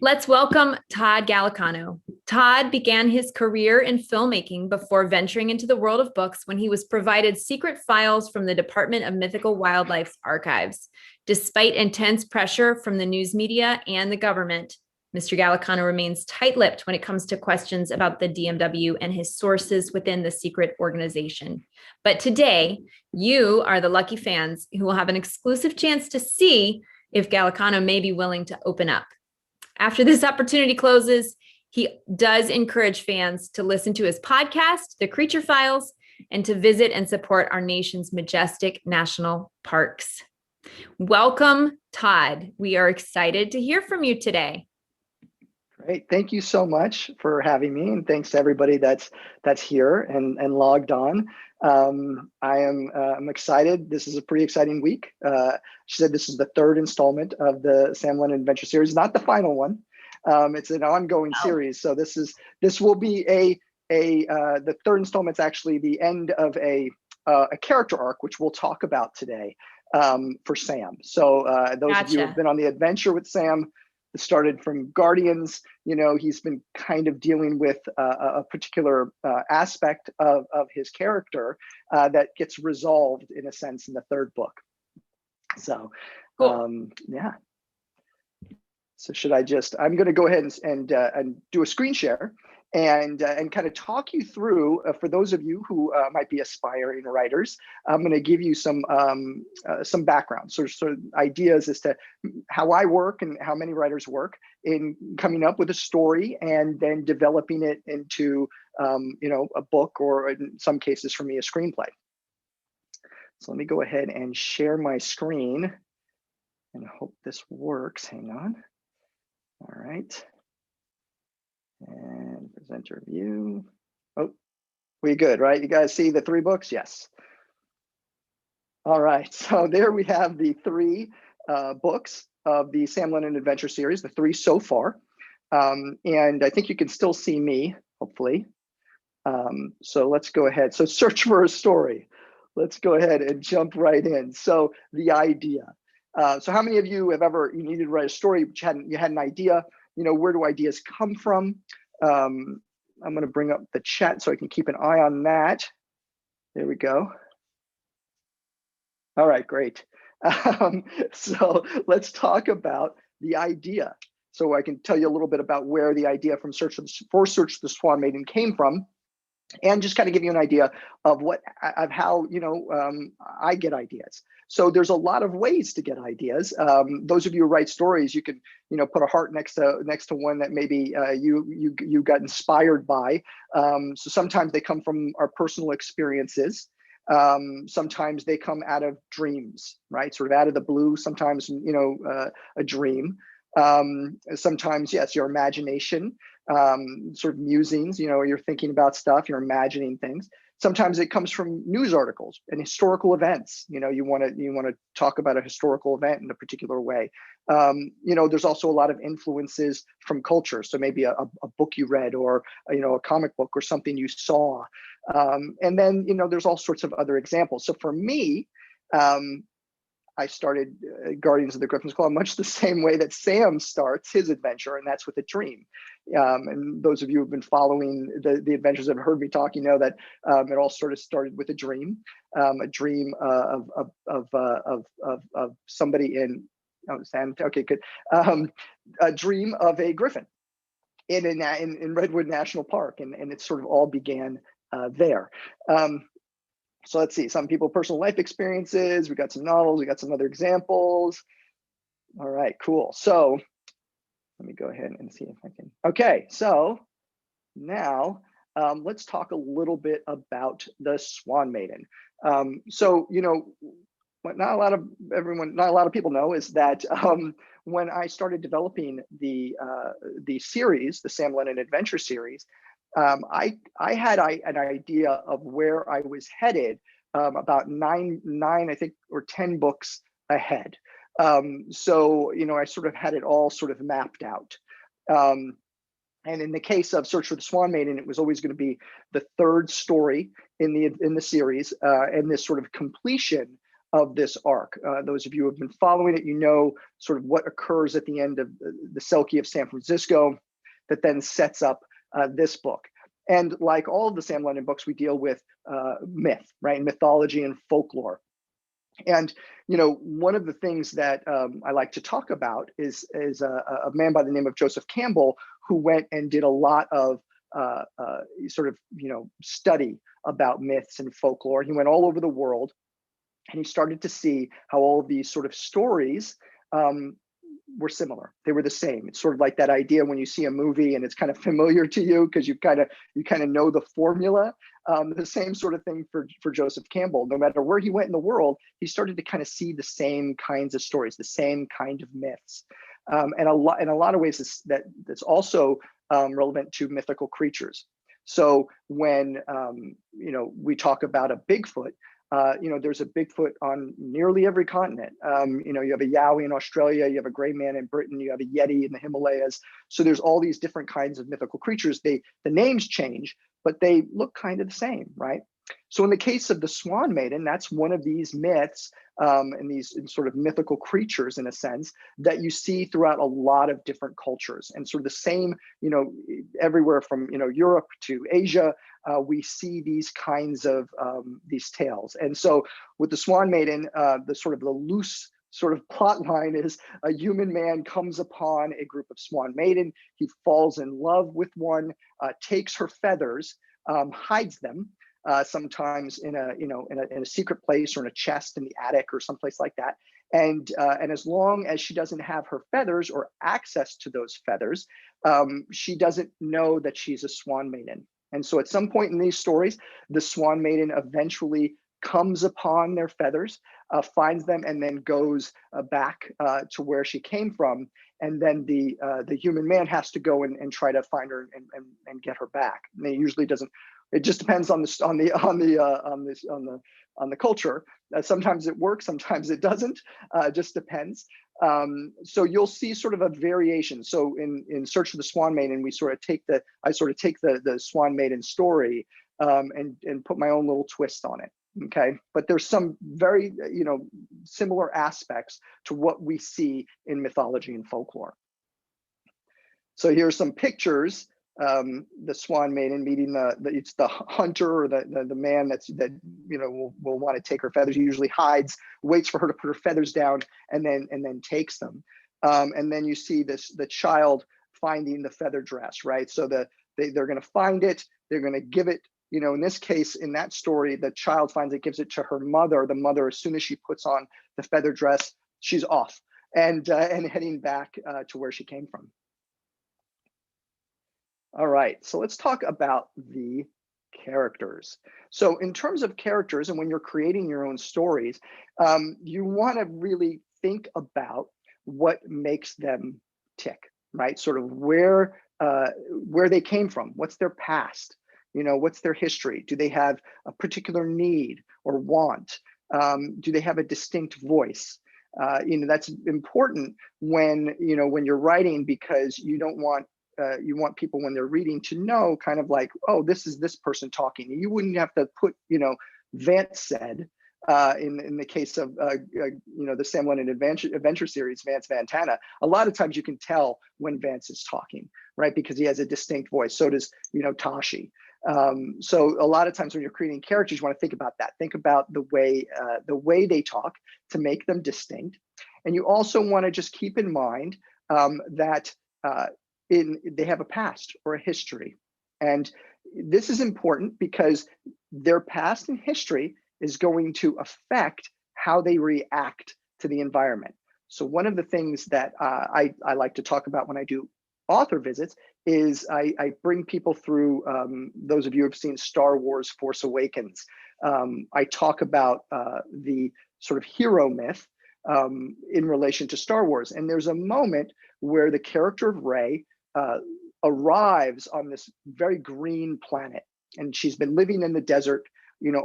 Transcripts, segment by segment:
Let's welcome Todd Gallicano. Todd began his career in filmmaking before venturing into the world of books when he was provided secret files from the Department of Mythical Wildlife archives. Despite intense pressure from the news media and the government, Mr. Gallicano remains tight-lipped when it comes to questions about the DMW and his sources within the secret organization. But today, you are the lucky fans who will have an exclusive chance to see if Gallicano may be willing to open up. After this opportunity closes, he does encourage fans to listen to his podcast, The Creature Files, and to visit and support our nation's majestic national parks. Welcome, Todd. We are excited to hear from you today. Great. Thank you so much for having me, and thanks to everybody that's here and logged on. I'm excited. This is a pretty exciting week. She said this is the third installment of the Sam Lennon Adventure series, not the final one. It's an ongoing series. So this will be the third installment is actually the end of a character arc, which we'll talk about today for Sam. So those of you who have been on the adventure with Sam, it started from Guardians. You know, he's been kind of dealing with a particular aspect of his character that gets resolved in a sense in the third book. So, cool. Yeah. So should I I'm going to go ahead and do a screen share and kind of talk you through, for those of you who might be aspiring writers, I'm going to give you some background, sort of ideas as to how I work and how many writers work in coming up with a story and then developing it into a book, or in some cases for me, a screenplay. So let me go ahead and share my screen and hope this works. Hang on. All right. And presenter view. Oh, we good, right? You guys see the 3 books? Yes. All right, so there we have the 3 books of the Sam Lennon Adventure series, the 3 so far. And I think you can still see me, hopefully. So let's go ahead. So search for a story. Let's go ahead and jump right in. So the idea. So how many of you have you needed to write a story, but you had an idea? You know, where do ideas come from? I'm going to bring up the chat so I can keep an eye on that. There we go. All right, great. So let's talk about the idea. So I can tell you a little bit about where the idea from Search for the Swan Maiden came from, and just kind of give you an idea of how I get ideas. So there's a lot of ways to get ideas. Those of you who write stories, you can put a heart next to one that maybe you got inspired by. So sometimes they come from our personal experiences. Sometimes they come out of dreams, right? Sort of out of the blue. Sometimes a dream. Sometimes, yes, your imagination, sort of musings, you're thinking about stuff, you're imagining things. Sometimes it comes from news articles and historical events. You want to talk about a historical event in a particular way. There's also a lot of influences from culture. So maybe a book you read, or a comic book, or something you saw. And then there's all sorts of other examples. So for me, I started Guardians of the Griffin's Claw much the same way that Sam starts his adventure, and that's with a dream. And those of you who've been following the adventures that have heard me talk, that it all sort of started with a dream of somebody in Sam. Okay, good. A dream of a griffin in Redwood National Park, and it sort of all began there. So let's see, some people, personal life experiences, we got some novels, we got some other examples. All right, cool. So let me go ahead and see if I can. Okay, so now let's talk a little bit about the Swan Maiden. So, what not a lot of people know is that when I started developing the series, the Sam Lennon Adventure series, I had an idea of where I was headed about nine, I think, or 10 books ahead. So, I sort of had it all sort of mapped out. And in the case of Search for the Swan Maiden, it was always going to be the 3rd story in the series, and this sort of completion of this arc. Those of you who have been following it, you know sort of what occurs at the end of the Selkie of San Francisco that then sets up this book. And like all of the Sam London books, we deal with myth, right? Mythology and folklore. And one of the things that I like to talk about is a man by the name of Joseph Campbell, who went and did a lot of study about myths and folklore. He went all over the world, and he started to see how all of these sort of stories were similar. They were the same. It's sort of like that idea when you see a movie and it's kind of familiar to you because you kind of know the formula. The same sort of thing for Joseph Campbell. No matter where he went in the world, he started to kind of see the same kinds of stories, the same kind of myths, and in a lot of ways that's also relevant to mythical creatures. So when we talk about a Bigfoot, there's a Bigfoot on nearly every continent. You have a Yowie in Australia, you have a gray man in Britain, you have a Yeti in the Himalayas. So there's all these different kinds of mythical creatures. The names change, but they look kind of the same, right? So in the case of the Swan Maiden, that's one of these myths and these sort of mythical creatures, in a sense, that you see throughout a lot of different cultures. And sort of the same, everywhere from Europe to Asia, we see these kinds of these tales. And so with the Swan Maiden, the loose sort of plot line is a human man comes upon a group of Swan Maiden. He falls in love with one, takes her feathers, hides them, sometimes in a secret place or in a chest in the attic or someplace like that. And as long as she doesn't have her feathers or access to those feathers, she doesn't know that she's a Swan Maiden. And so at some point in these stories, the Swan Maiden eventually comes upon their feathers, finds them, and then goes back to where she came from. And then the human man has to go and try to find her and get her back. And it usually doesn't. It just depends on the culture. Sometimes it works, sometimes it doesn't. Just depends. So you'll see sort of a variation. So in Search for the Swan Maiden, I sort of take the Swan Maiden story and put my own little twist on it. Okay, but there's some very similar aspects to what we see in mythology and folklore. So here's some pictures. The Swan Maiden meeting it's the hunter or the man that will want to take her feathers. He usually hides, waits for her to put her feathers down, and then takes them. And then you see the child finding the feather dress, right? So they're going to find it. They're going to give it. In this case, in that story, the child finds it, gives it to her mother. The mother, as soon as she puts on the feather dress, she's off and heading back to where she came from. All right, so let's talk about the characters. So in terms of characters, and when you're creating your own stories, you want to really think about what makes them tick, right? Sort of where they came from, what's their past, what's their history? Do they have a particular need or want? Do they have a distinct voice? That's important when you're writing, because you don't want you want people, when they're reading, to know kind of like, oh, this is this person talking. You wouldn't have to put, Vance said, in the case of, the Sam London adventure series, Vance Vantana. A lot of times you can tell when Vance is talking, right? Because he has a distinct voice. So does, Tashi. So a lot of times when you're creating characters, you want to think about that. Think about the way they talk to make them distinct. And you also want to just keep in mind that they have a past or a history. And this is important because their past and history is going to affect how they react to the environment. So one of the things that I like to talk about when I do author visits is I bring people through, those of you who have seen Star Wars Force Awakens. I talk about the sort of hero myth in relation to Star Wars. And there's a moment where the character of Rey arrives on this very green planet, and she's been living in the desert,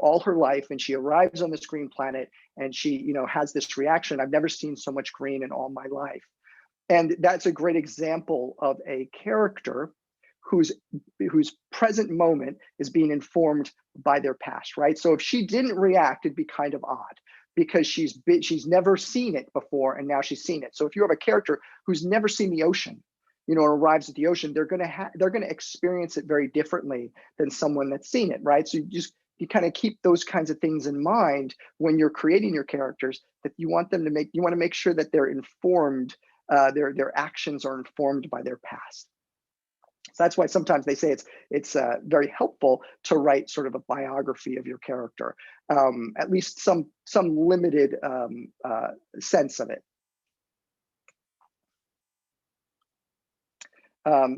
all her life, and she arrives on this green planet, and she, has this reaction. I've never seen so much green in all my life. And that's a great example of a character whose present moment is being informed by their past, right? So if she didn't react, it'd be kind of odd. because she's never seen it before, and now she's seen it. So if you have a character who's never seen the ocean, you know, arrives at the ocean, they're going to experience it very differently than someone that's seen it, right? So you kind of keep those kinds of things in mind when you're creating your characters, that you want to make sure that they're informed, their actions are informed by their past. So that's why sometimes they say it's very helpful to write sort of a biography of your character, at least some limited sense of it.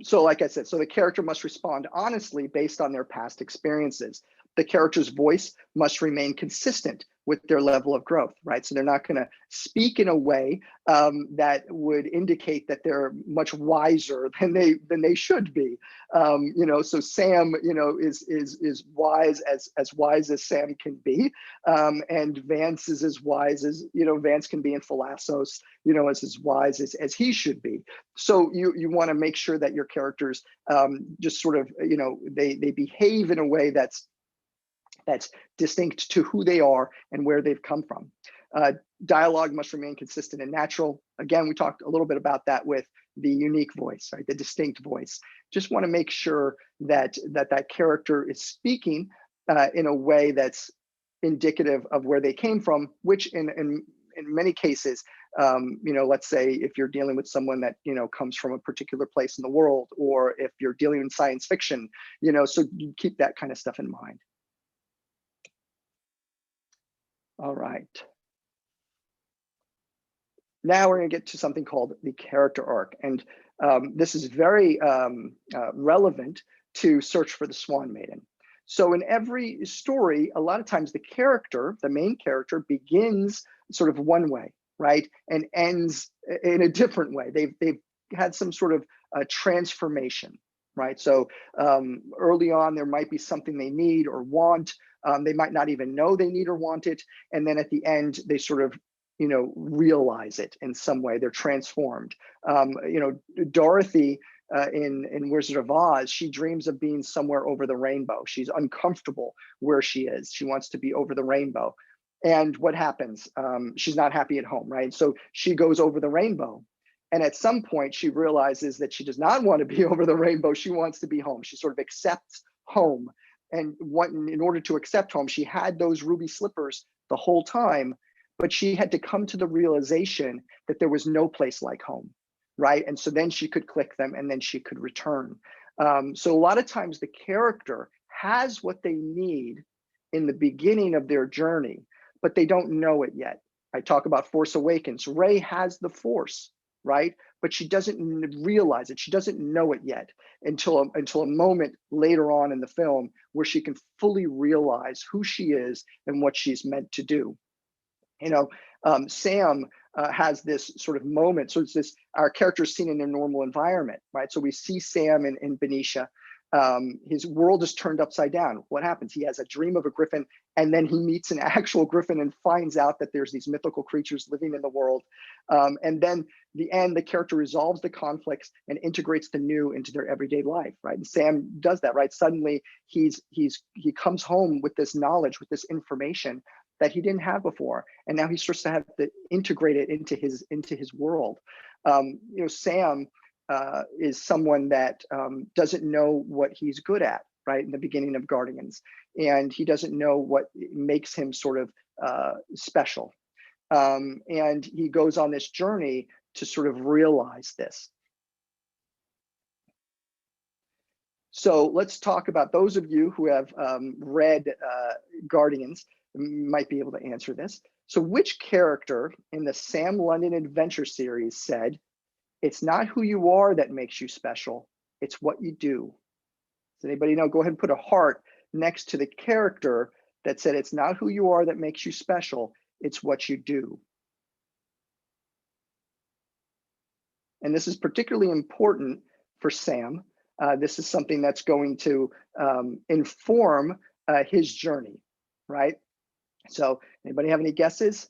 So like I said, so the character must respond honestly based on their past experiences. The character's voice must remain consistent with their level of growth, right? So they're not going to speak in a way that would indicate that they're much wiser than they should be. You know, so Sam, you know, is wise as Sam can be, and Vance is as wise as, you know, Vance can be, and Philassos, you know, is as wise as he should be. So you want to make sure that your characters just sort of, you know, they behave in a way that's distinct to who they are and where they've come from. Dialogue must remain consistent and natural. Again, we talked a little bit about that with the unique voice, right? The distinct voice. Just want to make sure that character is speaking in a way that's indicative of where they came from, which in many cases, you know, let's say if you're dealing with someone that, you know, comes from a particular place in the world, or if you're dealing in science fiction, you know, so you keep that kind of stuff in mind. All right. Now we're going to get to something called the character arc. And this is very relevant to Search for the Swan Maiden. So in every story, a lot of times the main character, begins sort of one way, right? And ends in a different way. They've had some sort of transformation, right? So early on, there might be something they need or want. They might not even know they need or want it. And then at the end, they sort of, you know, realize it in some way. They're transformed. You know, Dorothy in Wizard of Oz, she dreams of being somewhere over the rainbow. She's uncomfortable where she is. She wants to be over the rainbow. And what happens? She's not happy at home, right? So she goes over the rainbow. And at some point, she realizes that she does not want to be over the rainbow. She wants to be home. She sort of accepts home. And in order to accept home, she had those ruby slippers the whole time, but she had to come to the realization that there was no place like home, right? And so then she could click them, and then she could return. So a lot of times the character has what they need in the beginning of their journey, but they don't know it yet. I talk about Force Awakens. Rey has the Force, right? But she doesn't realize it. She doesn't know it yet until a moment later on in the film where she can fully realize who she is and what she's meant to do. You know, Sam has this sort of moment. So it's this, our character is seen in their normal environment, right? So we see Sam in Benicia. His world is turned upside down. What happens? He has a dream of a griffin, and then he meets an actual griffin and finds out that there's these mythical creatures living in the world. And then the character resolves the conflicts and integrates the new into their everyday life, right? And Sam does that, right? Suddenly he comes home with this knowledge, with this information that he didn't have before, and now he starts to have to integrate it into his world. You know, Sam is someone that doesn't know what he's good at, right, in the beginning of Guardians, and he doesn't know what makes him sort of special. And he goes on this journey to sort of realize this. So let's talk about those of you who have read Guardians might be able to answer this. So which character in the Sam London Adventure series said, "It's not who you are that makes you special, it's what you do"? Does anybody know? Go ahead and put a heart next to the character that said, "It's not who you are that makes you special, it's what you do." And this is particularly important for Sam. This is something that's going to inform his journey, right? So anybody have any guesses?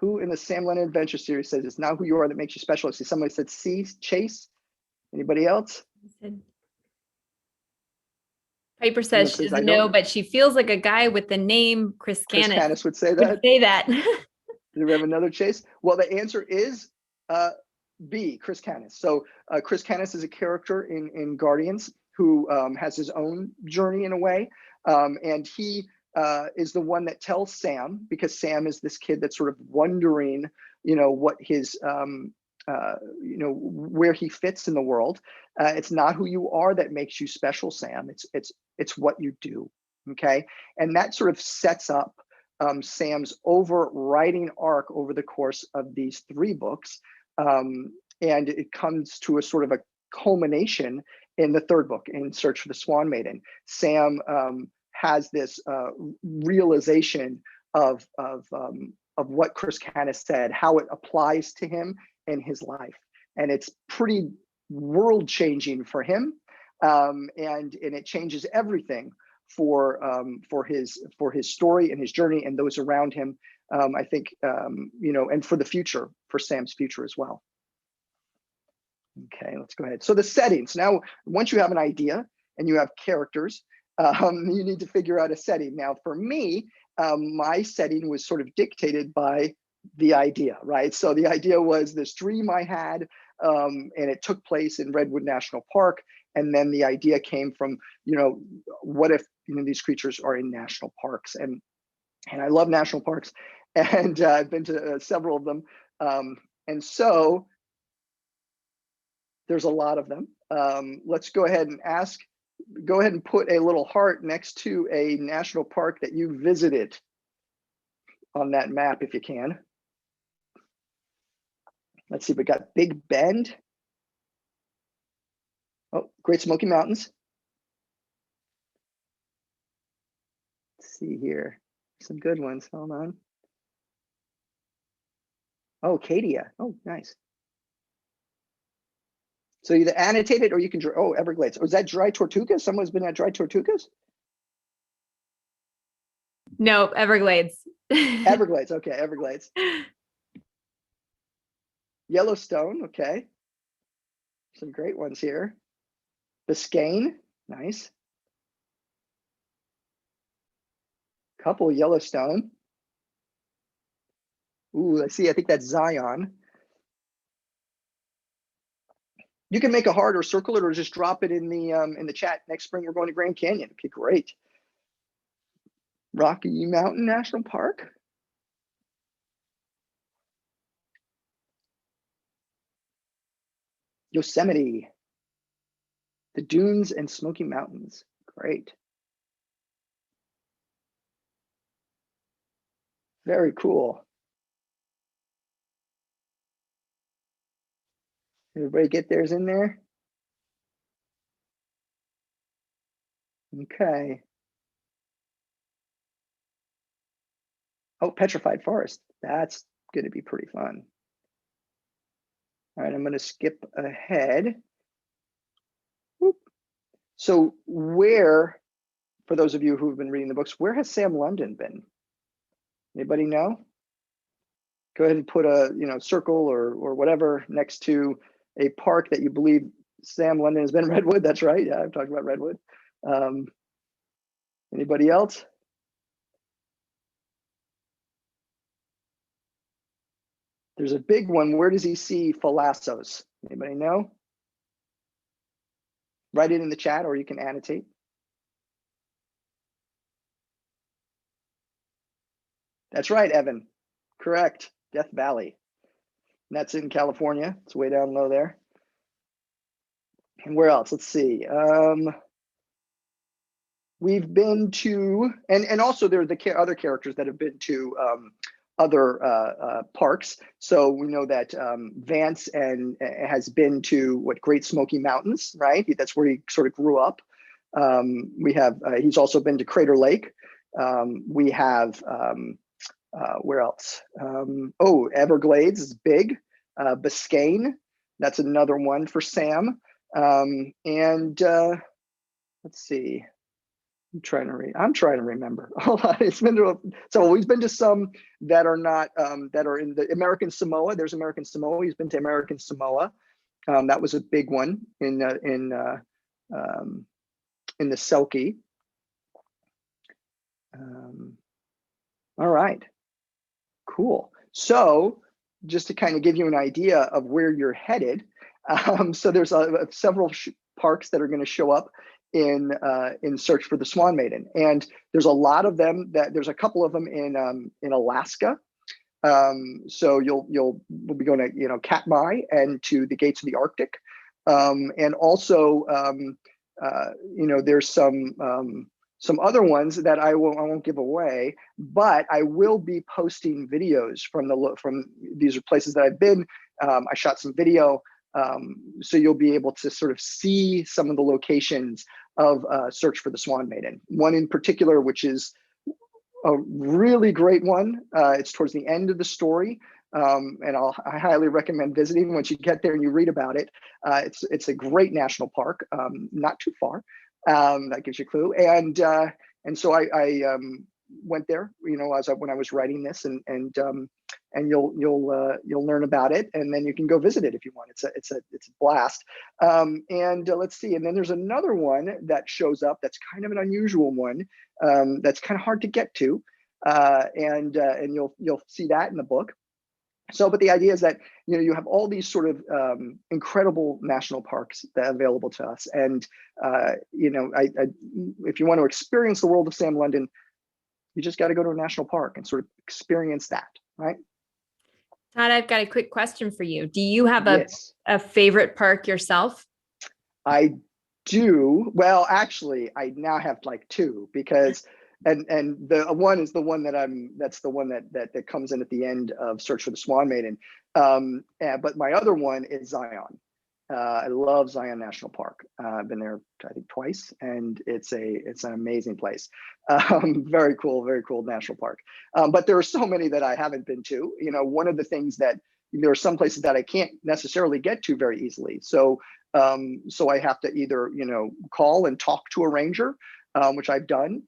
Who in the Sam London Adventure series says it's not who you are that makes you special? I see somebody said C, Chase. Anybody else? Piper says Someone she says, I doesn't don't know, know. but she feels like a guy with the name Chris Chris Canis Canis would say would that. say that. Do we have another Chase? Well, the answer is B, Chris Canis. So Chris Canis is a character in Guardians who has his own journey in a way. And he is the one that tells Sam, because Sam is this kid that's sort of wondering, what his, where he fits in the world. It's not who you are that makes you special, Sam. It's what you do. Okay. And that sort of sets up Sam's overriding arc over the course of these 3 books. And it comes to a sort of a culmination in the 3rd book, In Search for the Swan Maiden. Sam has this realization of what Chris Canis said, how it applies to him in his life. And it's pretty world changing for him. And it changes everything for his story and his journey and those around him. I think, and for the future, for Sam's future as well. Okay, let's go ahead. So the settings. Now, once you have an idea and you have characters, you need to figure out a setting. Now, for me, my setting was sort of dictated by the idea, right? So the idea was this dream I had, and it took place in Redwood National Park. And then the idea came from, what if these creatures are in national parks? And I love national parks, and I've been to several of them. And so there's a lot of them. Let's go ahead and put a little heart next to a national park that you visited on that map if you can. Let's see, we got Big Bend. Oh, Great Smoky Mountains. Let's see here. Some good ones. Hold on. Oh, Acadia. Oh, nice. So either annotate it or you can draw. Oh, Everglades. Oh, is that Dry Tortugas? Someone's been at Dry Tortugas? No, Everglades. Everglades. Okay, Everglades. Yellowstone. Okay. Some great ones here. Biscayne. Nice. Couple Yellowstone. Ooh, let's see. I think that's Zion. You can make a heart or circle it or just drop it in the chat. Next spring, we're going to Grand Canyon. Okay, great. Rocky Mountain National Park. Yosemite. The Dunes and Smoky Mountains. Great. Very cool. Everybody get theirs in there? Okay. Oh, Petrified Forest. That's going to be pretty fun. All right, I'm going to skip ahead. Whoop. So where, for those of you who've been reading the books, where has Sam London been? Anybody know? Go ahead and put a circle or whatever next to a park that you believe Sam London has been. Redwood. That's right. Yeah, I've talked about Redwood. Anybody else? There's a big one. Where does he see Thalassos? Anybody know? Write it in the chat or you can annotate. That's right, Evan. Correct. Death Valley. And that's in California. It's way down low there. And where else? Let's see. We've been to, and also there are the other characters that have been to other parks. So we know that Vance has been to Great Smoky Mountains, right? That's where he sort of grew up. We have, he's also been to Crater Lake. We have, where else? Oh, Everglades is big. Biscayne, that's another one for Sam. And let's see. I'm trying to remember. Hold on. It's been so he's been to some that are not that are in the American Samoa. There's American Samoa. He's been to American Samoa. That was a big one in the Selkie. All right, cool. So just to kind of give you an idea of where you're headed, so there's several parks that are going to show up in Search for the Swan Maiden, and there's a lot of them. There's a couple of them in Alaska. So we'll be going to Katmai and to the gates of the Arctic, and also there's some other ones that I won't give away, but I will be posting videos from these are places that I've been. I shot some video, so you'll be able to sort of see some of the locations of Search for the Swan Maiden. One in particular, which is a really great one. It's towards the end of the story, and I highly recommend visiting once you get there and you read about it. It's a great national park, not too far. That gives you a clue. And so I went there, when I was writing this, and you'll learn about it, and then you can go visit it if you want. It's a blast. And let's see. And then there's another one that shows up that's kind of an unusual one, that's kind of hard to get to, and you'll see that in the book. So, but the idea is that you have all these sort of incredible national parks that are available to us, and if you want to experience the world of Sam London, you just got to go to a national park and sort of experience that, right? Todd, I've got a quick question for you. Do you have Yes. a favorite park yourself? I do. Well, actually, I now have like two, because and the one is the one that's the one that comes in at the end of Search for the Swan Maiden. But my other one is Zion. I love Zion National Park. I've been there, I think, twice, and it's an amazing place. Very cool national park. But there are so many that I haven't been to. One of the things that there are some places that I can't necessarily get to very easily. So I have to either call and talk to a ranger, which I've done,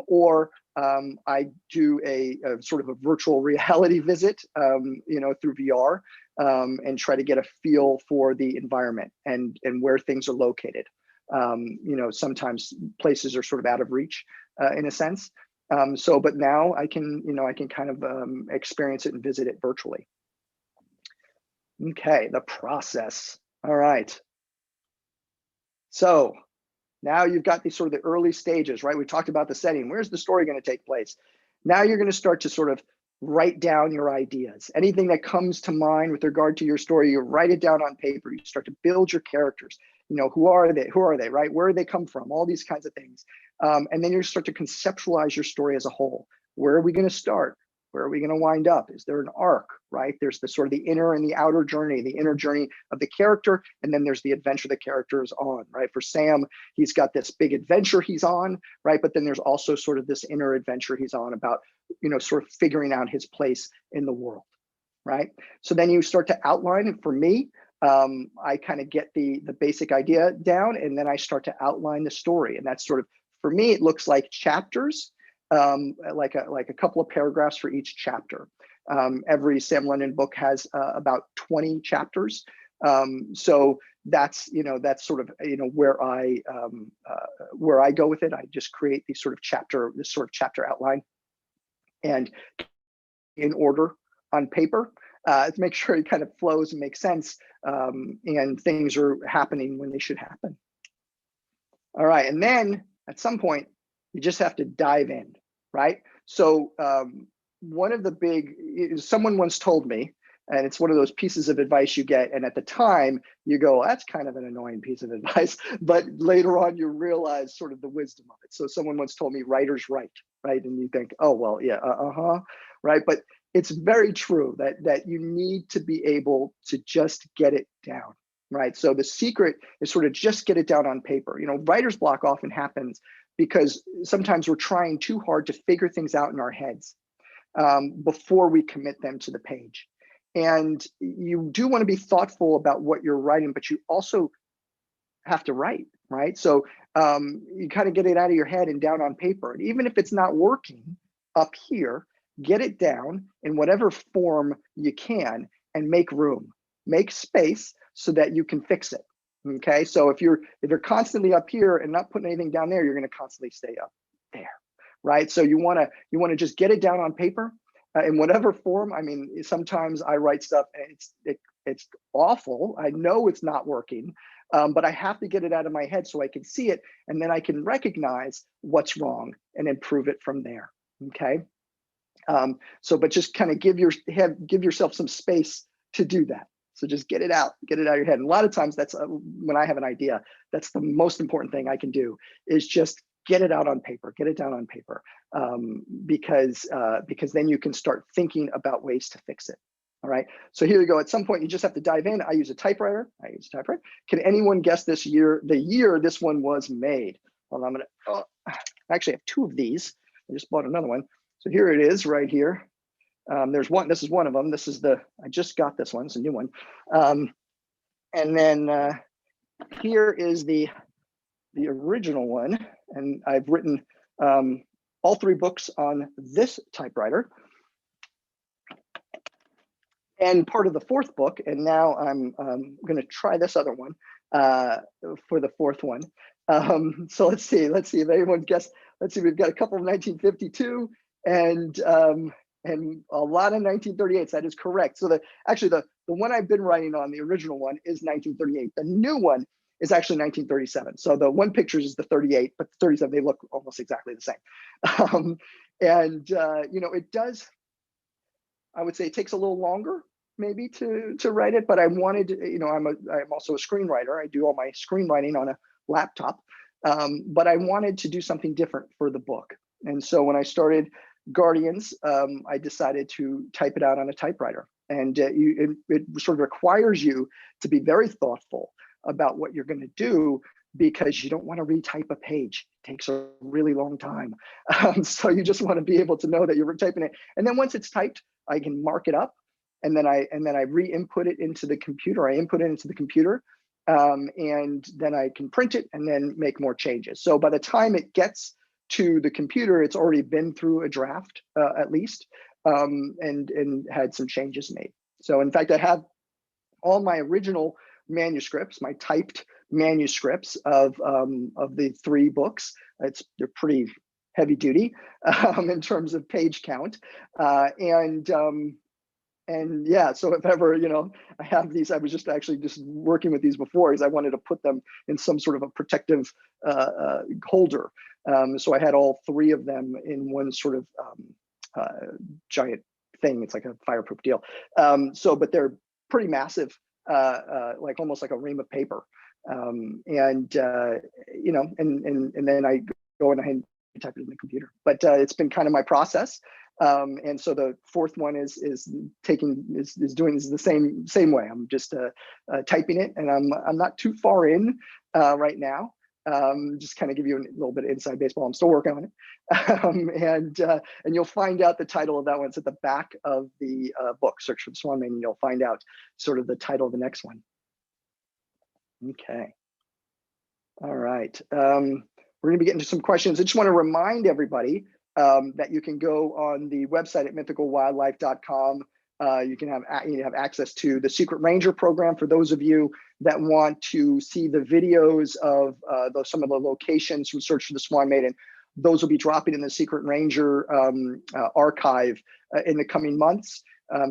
or I do a sort of a virtual reality visit, through VR, and try to get a feel for the environment and where things are located. Sometimes places are sort of out of reach, in a sense. But now I can kind of experience it and visit it virtually. Okay, the process. All right. So now you've got these sort of the early stages, right? We talked about the setting. Where's the story going to take place? Now you're going to start to sort of write down your ideas. Anything that comes to mind with regard to your story, you write it down on paper. You start to build your characters. Who are they, right? Where do they come from? All these kinds of things. And then you start to conceptualize your story as a whole. Where are we going to start? Where are we going to wind up? Is there an arc, right? There's the sort of the inner and the outer journey, the inner journey of the character, and then there's the adventure the character is on, right? For Sam, he's got this big adventure he's on, right? But then there's also sort of this inner adventure he's on about, sort of figuring out his place in the world, right? So then you start to outline it. For me, I kind of get the basic idea down, and then I start to outline the story. And that's sort of, for me, it looks like chapters, like a couple of paragraphs for each chapter. Every Sam London book has about 20 chapters. So that's sort of where I go with it. I just create this sort of chapter outline, and in order on paper, to make sure it kind of flows and makes sense, and things are happening when they should happen. All right, and then at some point you just have to dive in, right? So one of the someone once told me, and it's one of those pieces of advice you get, and at the time you go, that's kind of an annoying piece of advice, but later on you realize sort of the wisdom of it. So someone once told me, writers write, right? And you think, oh, well, yeah, right? But it's very true that you need to be able to just get it down, right? So the secret is sort of just get it down on paper. Writer's block often happens because sometimes we're trying too hard to figure things out in our heads before we commit them to the page. And you do want to be thoughtful about what you're writing, but you also have to write, right? So you kind of get it out of your head and down on paper. And even if it's not working up here, get it down in whatever form you can and make room, make space so that you can fix it. Okay, so if you're constantly up here and not putting anything down there, you're going to constantly stay up there, right? So you want to just get it down on paper in whatever form. I mean, sometimes I write stuff and it's awful. I know it's not working, but I have to get it out of my head so I can see it, and then I can recognize what's wrong and improve it from there. Okay. But just kind of give yourself some space to do that. So just get it out of your head. And a lot of times that's when I have an idea, that's the most important thing I can do, is just get it out on paper, get it down on paper, because then you can start thinking about ways to fix it. All right. So here you go. At some point, you just have to dive in. I use a typewriter. Can anyone guess the year this one was made? Well, I actually have two of these. I just bought another one. So here it is right here. There's one. This is one of them. This is I just got this one. It's a new one. And then here is the original one. And I've written all three books on this typewriter. And part of the fourth book, and now I'm going to try this other one for the fourth one. So let's see if anyone guessed. Let's see, we've got a couple of 1952 and a lot of 1938s. That is correct. So actually the one I've been writing on, the original one, is 1938. The new one is actually 1937. So the one pictures is the 38, but the 37, they look almost exactly the same. It does, I would say it takes a little longer maybe to write it, but I wanted, I'm also a screenwriter. I do all my screenwriting on a laptop, but I wanted to do something different for the book. And so when I started Guardians, I decided to type it out on a typewriter. And it sort of requires you to be very thoughtful about what you're going to do, because you don't want to retype a page. It takes a really long time. So you just want to be able to know that you're typing it. And then once it's typed, I can mark it up, and then I re-input it into the computer. I input it into the computer, and then I can print it and then make more changes. So by the time it gets to the computer, it's already been through a draft at least, and had some changes made. So in fact, I have all my original manuscripts, my typed manuscripts of the three books. They're pretty heavy duty in terms of page count, and yeah, so if ever, I have these, I was just working with these before, because I wanted to put them in some sort of a protective holder. So I had all three of them in one sort of giant thing. It's like a fireproof deal. But they're pretty massive, like almost like a ream of paper. And then I go and I type it in the computer. But it's been kind of my process. And so the fourth one is doing this the same way. I'm just typing it, and I'm not too far in right now. Just kind of give you a little bit of inside baseball. I'm still working on it. And you'll find out the title of that one. It's at the back of the book, Search for the Swan Maiden. You'll find out sort of the title of the next one. Okay. All right. We're going to be getting to some questions. I just want to remind everybody that you can go on the website at mythicalwildlife.com. You can have access to the Secret Ranger program for those of you that want to see the videos of some of the locations from Search for the Swan Maiden. Those will be dropping in the Secret Ranger archive in the coming months.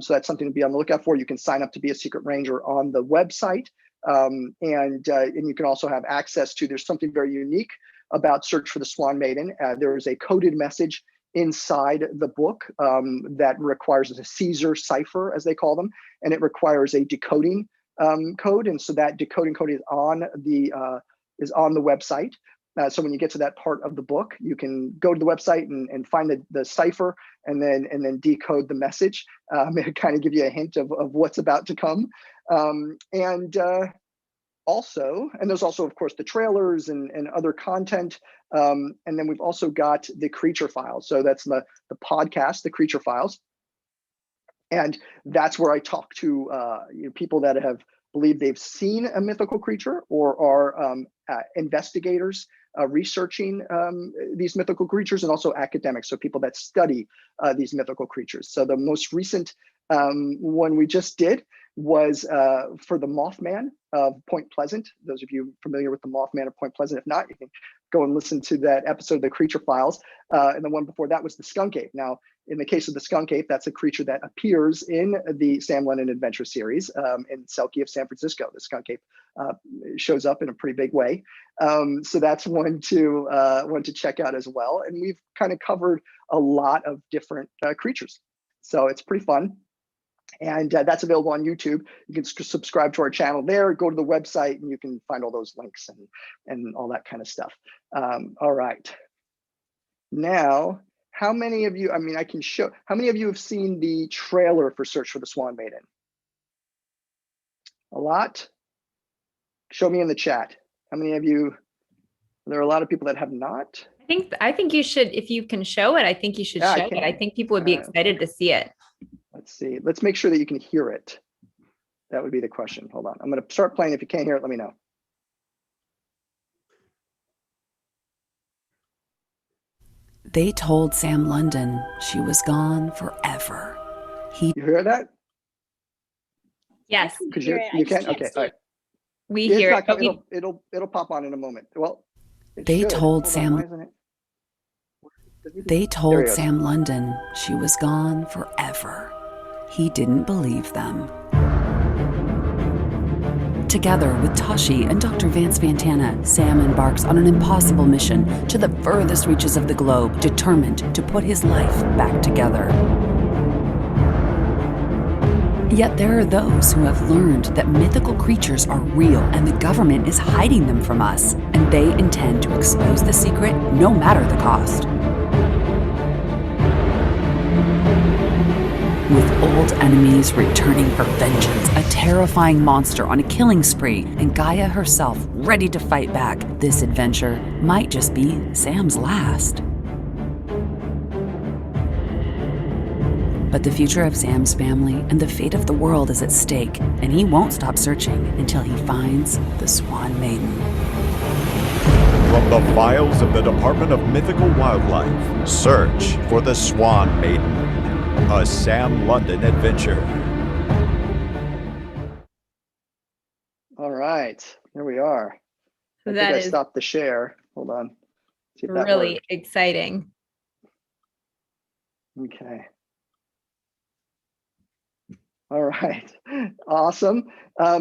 So that's something to be on the lookout for. You can sign up to be a Secret Ranger on the website. And you can also have access to, there's something very unique about Search for the Swan Maiden. There is a coded message inside the book that requires a Caesar cipher, as they call them, and it requires a decoding code. And so that decoding code is on the website. So when you get to that part of the book, you can go to the website and find the cipher and then decode the message. It kind of give you a hint of what's about to come. And there's also, of course, the trailers and other content. And then we've also got the creature files. So that's the podcast, the creature files. And that's where I talk to people that have believed they've seen a mythical creature or are investigators researching these mythical creatures, and also academics, so people that study these mythical creatures. So the most recent one we just did was for the Mothman of Point Pleasant. Those of you familiar with the Mothman of Point Pleasant, if not, you can go and listen to that episode of the Creature Files. And the one before that was the Skunk Ape. Now, in the case of the Skunk Ape, that's a creature that appears in the Sam Lennon Adventure series in Selkie of San Francisco. The Skunk Ape shows up in a pretty big way. So that's one to check out as well. And we've kind of covered a lot of different creatures. So it's pretty fun. And that's available on YouTube. You can subscribe to our channel there, go to the website, and you can find all those links and all that kind of stuff. All right. Now, how many of you, I can show, how many of you have seen the trailer for Search for the Swan Maiden? A lot? Show me in the chat. How many of you, there are a lot of people that have not? I think you should, if you can show it, I think you should show it. I think people would be excited to see it. Let's see. Let's make sure that you can hear it. That would be the question. Hold on. I'm going to start playing. If you can't hear it, let me know. They told Sam London she was gone forever. You hear that? Yes. You can? Okay. All right. We hear it. It'll pop on in a moment. Well, they told Sam. They told Sam London she was gone forever. He didn't believe them. Together with Tashi and Dr. Vance Vantana, Sam embarks on an impossible mission to the furthest reaches of the globe, determined to put his life back together. Yet there are those who have learned that mythical creatures are real and the government is hiding them from us, and they intend to expose the secret no matter the cost. With old enemies returning for vengeance, a terrifying monster on a killing spree, and Gaia herself ready to fight back, this adventure might just be Sam's last. But the future of Sam's family and the fate of the world is at stake, and he won't stop searching until he finds the Swan Maiden. From the files of the Department of Mythical Wildlife, search for the Swan Maiden. A Sam London adventure. All right, here we are. I stopped the share. Hold on. See if that really worked. Exciting. Okay. All right, awesome.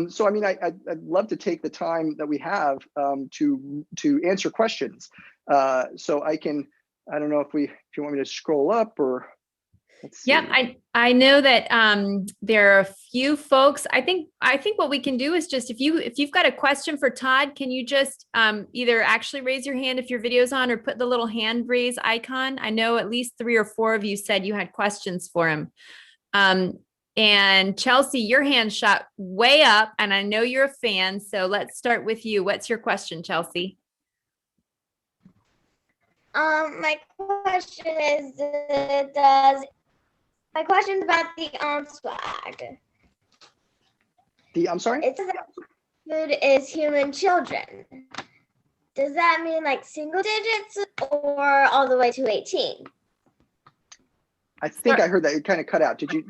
So I'd love to take the time that we have to answer questions. So I don't know if you want me to scroll up or. Yeah, I know that there are a few folks. I think what we can do is just if you've got a question for Todd, can you just either actually raise your hand if your video's on, or put the little hand raise icon? I know at least 3 or 4 of you said you had questions for him. And Chelsea, your hand shot way up, and I know you're a fan. So let's start with you. What's your question, Chelsea? My question is, my question's about the swag. I'm sorry? It says that food is human children. Does that mean like single digits or all the way to 18? I think I heard that. It kind of cut out. Did you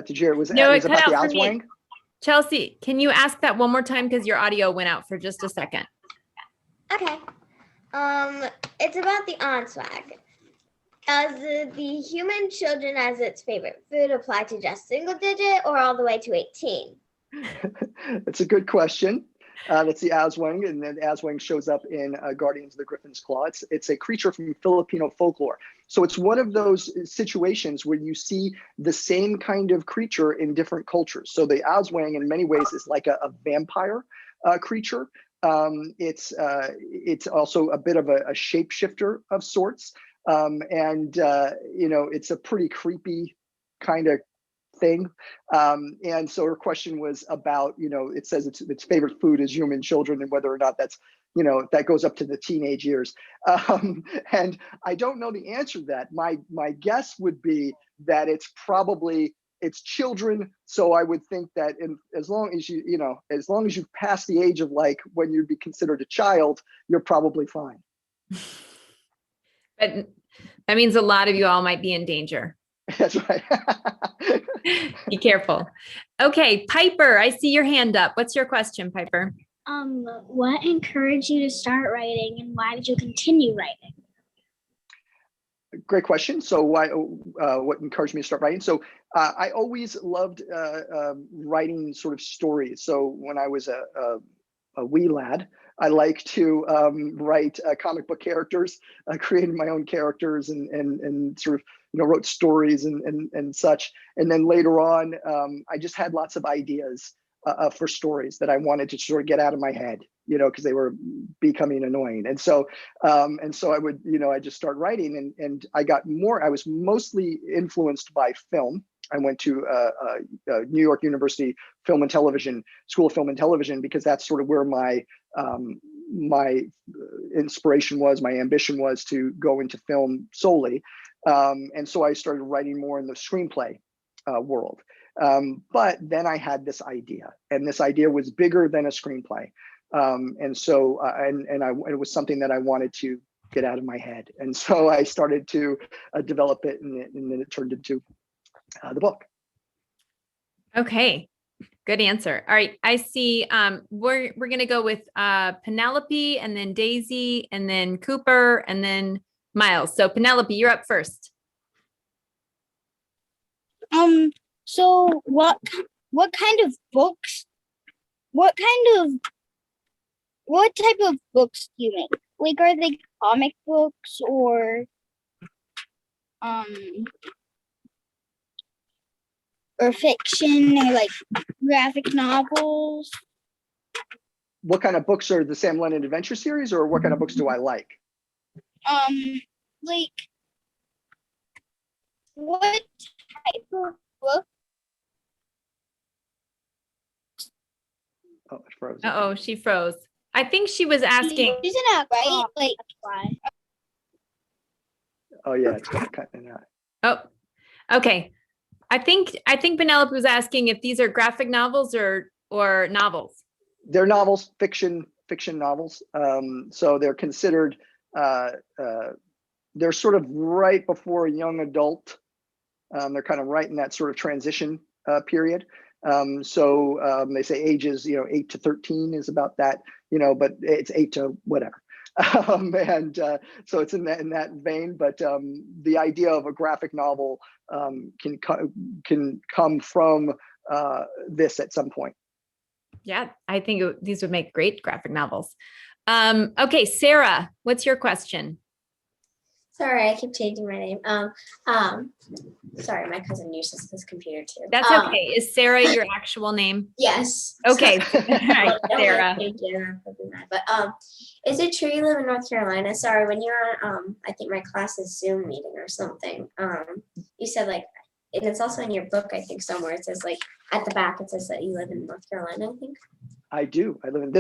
hear it? Was No, it about the out for me. Oswang? Chelsea, can you ask that one more time, because your audio went out for just a second? Okay. It's about the swag. Does the human children as its favorite food apply to just single digit or all the way to 18? That's a good question. That's the Aswang, and then Aswang shows up in Guardians of the Griffin's Claw. It's a creature from Filipino folklore. So it's one of those situations where you see the same kind of creature in different cultures. So the Aswang in many ways is like a vampire creature. It's also a bit of a shapeshifter of sorts. It's a pretty creepy kind of thing. And so her question was about, it says its favorite food is human children, and whether or not that's, that goes up to the teenage years. And I don't know the answer to that. My guess would be that it's probably it's children. So I would think that as long as as long as you've passed the age of like when you'd be considered a child, you're probably fine. But that means a lot of you all might be in danger. That's right. Be careful. Okay, Piper, I see your hand up. What's your question, Piper? What encouraged you to start writing, and why did you continue writing? Great question. So what encouraged me to start writing? So I always loved writing sort of stories. So when I was a wee lad, I like to write comic book characters. I created my own characters and sort of wrote stories and such. And then later on, I just had lots of ideas for stories that I wanted to sort of get out of my head, because they were becoming annoying. And so I would, I just start writing, and I was mostly influenced by film. I went to New York University Film and Television School of Film and Television because that's sort of where my inspiration was, my ambition was to go into film solely. And so I started writing more in the screenplay world. But then I had this idea, and this idea was bigger than a screenplay. And so it was something that I wanted to get out of my head. And so I started to develop it, and then it turned into the book. Okay, good answer. All right, I see. We're gonna go with Penelope, and then Daisy, and then Cooper, and then Miles. So Penelope, you're up first. So what kind of books? What type of books do you make? Like, are they comic books or fiction, or like graphic novels? What kind of books are the Sam Lennon Adventure series, or what kind of books do I like? Like, what type of book? Oh, it froze. Uh-oh, she froze. I think she was asking. Isn't that right? Like, Oh yeah, it's kind of. Oh, okay. I think Penelope was asking if these are graphic novels or novels. They're novels, fiction novels. So they're considered. They're sort of right before young adult. They're kind of right in that sort of transition period. So they say ages, 8 to 13 is about that, but it's 8 to whatever. And so it's in that vein. But the idea of a graphic novel can come from this at some point. Yeah, I think these would make great graphic novels. Okay, Sarah, what's your question? Sorry, I keep changing my name. Sorry, my cousin uses this computer too. That's okay. Is Sarah your actual name? Yes. Okay. All right, Sarah. But is it true you live in North Carolina? Sorry, when you're on I think my class's Zoom meeting or something, you said like, and it's also in your book, I think somewhere it says like at the back it says that you live in North Carolina, I think. I do. I live in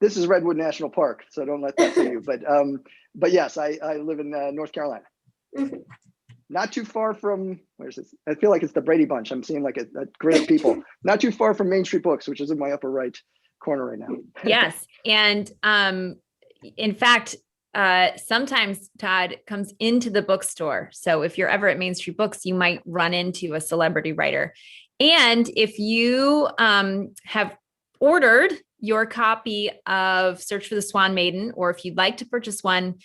this is Redwood National Park, so don't let that fool you. But yes, I live in North Carolina. Mm-hmm. Not too far from, where's this? I feel like it's the Brady Bunch. I'm seeing like a grid of people. Not too far from Main Street Books, which is in my upper right corner right now. Yes, and in fact, sometimes Todd comes into the bookstore. So if you're ever at Main Street Books, you might run into a celebrity writer. And if you have ordered your copy of Search for the Swan Maiden, or if you'd like to purchase one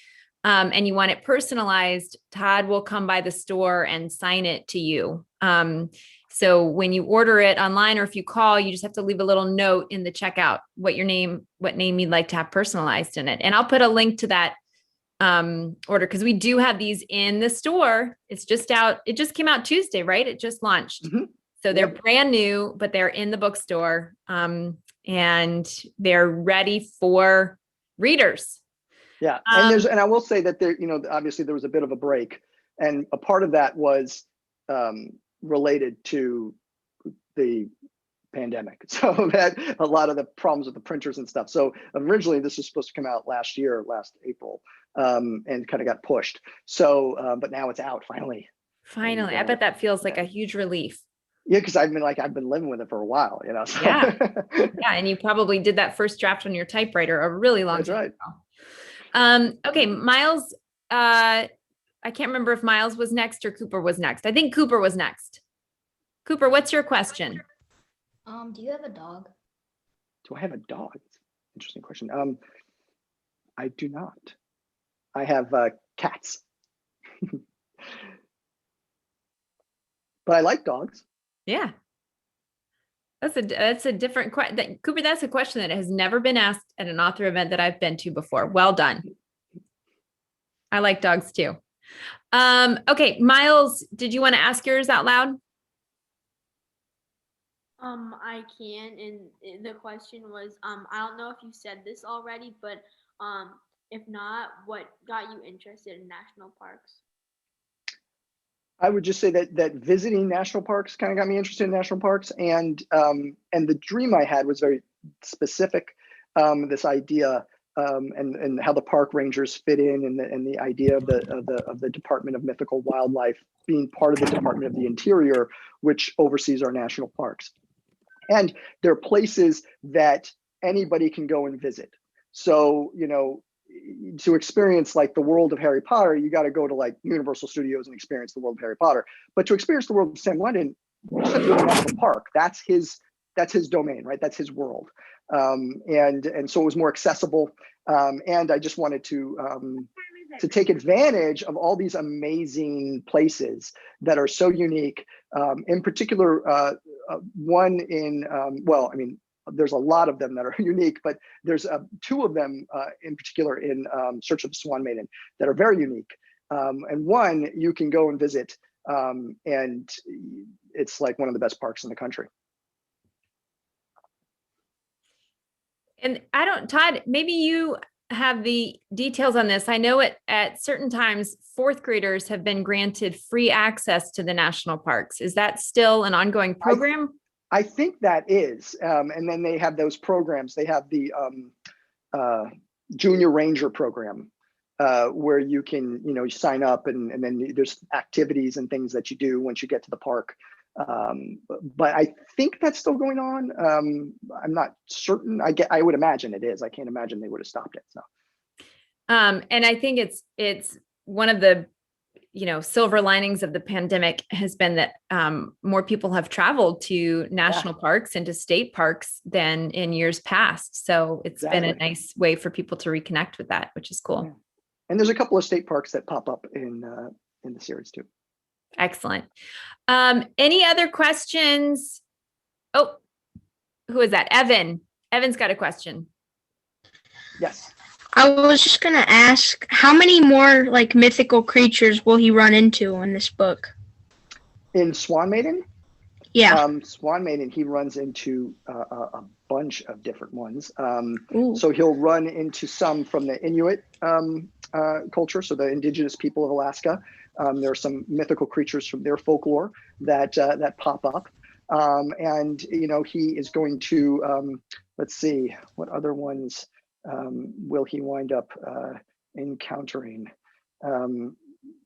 and you want it personalized, Todd will come by the store and sign it to you. So when you order it online, or if you call, you just have to leave a little note in the checkout, what name you'd like to have personalized in it. And I'll put a link to that order, because we do have these in the store. It's just out. It just came out Tuesday, right? It just launched. Mm-hmm. So they're brand new, but they're in the bookstore. And they're ready for readers. Yeah, and I will say that there, obviously there was a bit of a break, and a part of that was related to the pandemic. So that a lot of the problems with the printers and stuff. So originally this was supposed to come out last April, and kind of got pushed. So, but now it's out finally. Finally, I bet that feels like a huge relief. Yeah, because I've been living with it for a while, So. Yeah. Yeah. And you probably did that first draft on your typewriter a really long That's time right. ago. Okay, Miles, I can't remember if Miles was next or Cooper was next. I think Cooper was next. Cooper, what's your question? Do you have a dog? Do I have a dog? Interesting question. I do not. I have cats. But I like dogs. Yeah. That's a different question. Cooper, that's a question that has never been asked at an author event that I've been to before. Well done. I like dogs too. Okay, Miles, did you want to ask yours out loud? I can, and the question was, I don't know if you said this already, but if not, what got you interested in national parks? I would just say that visiting national parks kind of got me interested in national parks, and the dream I had was very specific. This idea and how the park rangers fit in, and the idea of the Department of Mythical Wildlife being part of the Department of the Interior, which oversees our national parks. And they're places that anybody can go and visit. So, to experience like the world of Harry Potter, you got to go to like Universal Studios and experience the world of Harry Potter. But to experience the world of Sam London, you just have to go to the national park. That's his domain, right? That's his world. And so it was more accessible. And I just wanted to take advantage of all these amazing places that are so unique. In particular, one in, there's a lot of them that are unique, but there's two of them in particular in Search of the Swan Maiden that are very unique. And one you can go and visit, and it's like one of the best parks in the country. And Todd, maybe you have the details on this. I know at certain times, fourth graders have been granted free access to the national parks. Is that still an ongoing program? I think that is. And then they have those programs. They have the Junior Ranger program where you can, you sign up and then there's activities and things that you do once you get to the park. But I think that's still going on. I'm not certain. I would imagine it is. I can't imagine they would have stopped it. So. And I think it's one of the, silver linings of the pandemic has been that more people have traveled to national parks and to state parks than in years past. So it's been a nice way for people to reconnect with that, which is cool. Yeah. And there's a couple of state parks that pop up in the series too. Excellent. Any other questions? Oh, who is that? Evan. Evan's got a question. Yes. I was just going to ask, how many more like mythical creatures will he run into in this book? In Swan Maiden? Yeah. Swan Maiden, he runs into a bunch of different ones. So he'll run into some from the Inuit culture, so the indigenous people of Alaska. There are some mythical creatures from their folklore that pop up. And, he is going to, let's see, what other ones will he wind up encountering?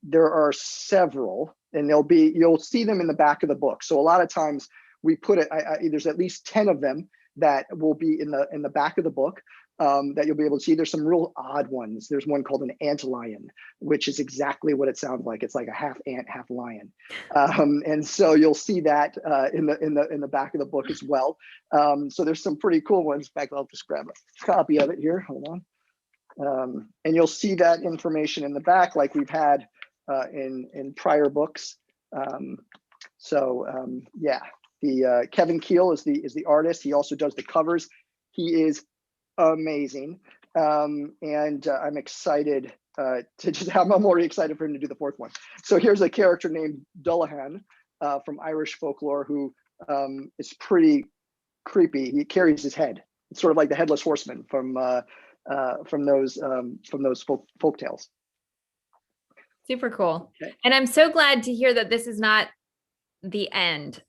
There are several, and you'll see them in the back of the book. So a lot of times we put it, there's at least 10 of them that will be in the back of the book that you'll be able to see. There's some real odd ones. There's one called an antlion, which is exactly what it sounds like. It's like a half ant, half lion. And so you'll see that in the back of the book as well. So there's some pretty cool ones. In fact, I'll just grab a copy of it here. Hold on. And you'll see that information in the back, like we've had in prior books. Yeah, the Kevin Keel is the artist. He also does the covers. He is amazing, and I'm excited I'm already excited for him to do the fourth one. So here's a character named Dullahan from Irish folklore who is pretty creepy. He carries his head. It's sort of like the headless horseman from those folk tales. Super cool. Okay. And I'm so glad to hear that this is not the end.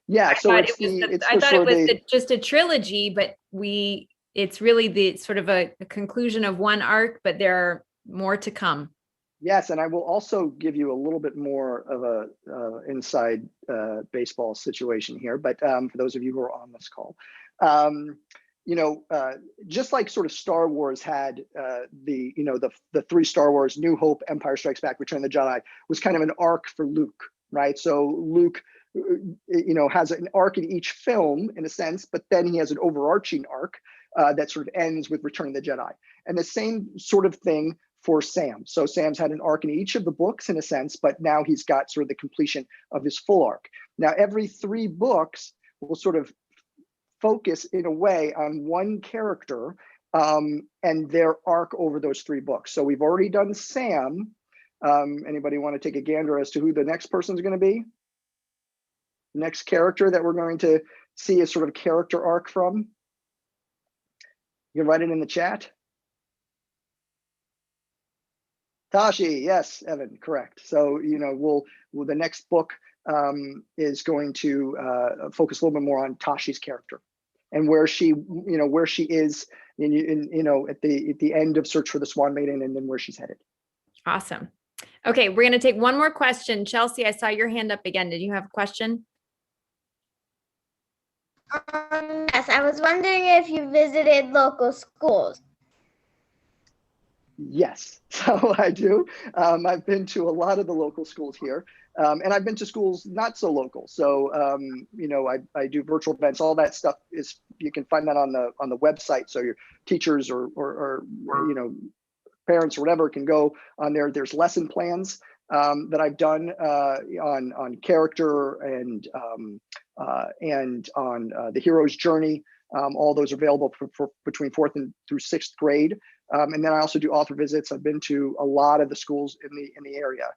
Yeah, so I thought it was just a trilogy, but it's really the sort of a conclusion of one arc, but there are more to come. Yes, and I will also give you a little bit more of a inside baseball situation here. But for those of you who are on this call, just like sort of Star Wars had the three Star Wars, New Hope, Empire Strikes Back, Return of the Jedi, was kind of an arc for Luke, right? So Luke, has an arc in each film in a sense, but then he has an overarching arc that sort of ends with Return of the Jedi. And the same sort of thing for Sam. So Sam's had an arc in each of the books in a sense, but now he's got sort of the completion of his full arc. Now, every 3 books will sort of focus in a way on one character and their arc over those 3 books. So we've already done Sam. Anybody want to take a gander as to who the next person's going to be? Next character that we're going to see a sort of character arc from? You can write it in the chat. Tashi, yes, Evan, correct. So, the next book is going to focus a little bit more on Tashi's character and where she is at the end of Search for the Swan Maiden and then where she's headed. Awesome. Okay, we're going to take one more question. Chelsea, I saw your hand up again. Did you have a question? Yes, I was wondering if you visited local schools. Yes, so I do. I've been to a lot of the local schools here, and I've been to schools not so local. So, I do virtual events. All that stuff you can find that on the website. So your teachers or parents or whatever can go on there. There's lesson plans that I've done on character and on the hero's journey. All those are available for between 4th and through 6th grade. And then I also do author visits. I've been to a lot of the schools in the area.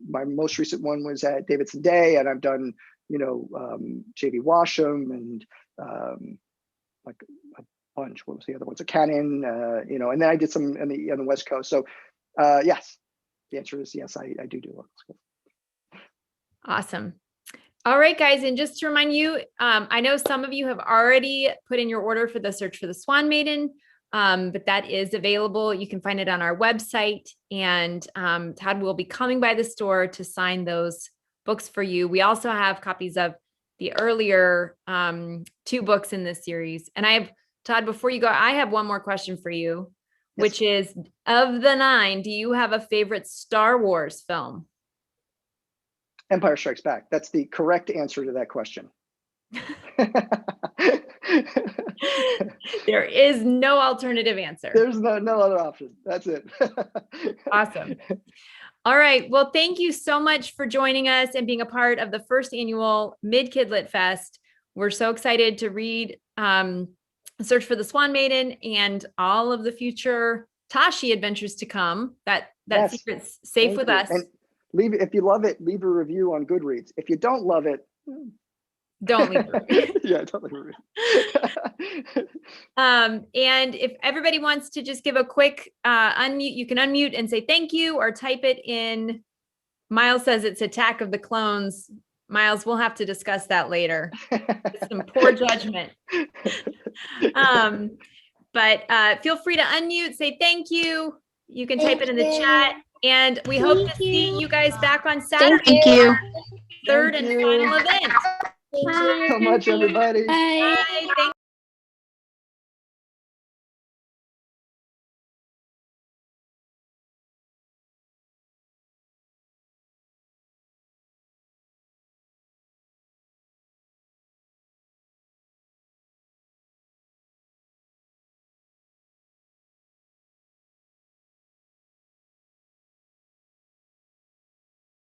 My most recent one was at Davidson Day, and I've done, J.B. Washam and like a bunch. What was the other one? So Cannon, and then I did some on the West Coast. So yes, the answer is yes, I do local schools. Awesome. All right, guys. And just to remind you, I know some of you have already put in your order for the Search for the Swan Maiden, but that is available. You can find it on our website, and Todd will be coming by the store to sign those books for you. We also have copies of the earlier 2 books in this series. And Todd, before you go, I have one more question for you, which is, of the 9, do you have a favorite Star Wars film? Empire Strikes Back. That's the correct answer to that question. There is no alternative answer. There's no other option. That's it. Awesome. All right. Well, thank you so much for joining us and being a part of the first annual MidKid LitFest. We're so excited to read Search for the Swan Maiden and all of the future Tashi adventures to come. That secret's safe with us. And if you love it, leave a review on Goodreads. If you don't love it, don't leave a review. Yeah, don't leave a review. And if everybody wants to just give a quick unmute, you can unmute and say thank you or type it in. Miles says it's Attack of the Clones. Miles, we'll have to discuss that later. It's some poor judgment. But feel free to unmute, say thank you. You can type it in the chat. And we hope to see you guys back on Saturday. Thank you. Third and final event. Thank you so much, everybody. Bye. Bye. Thank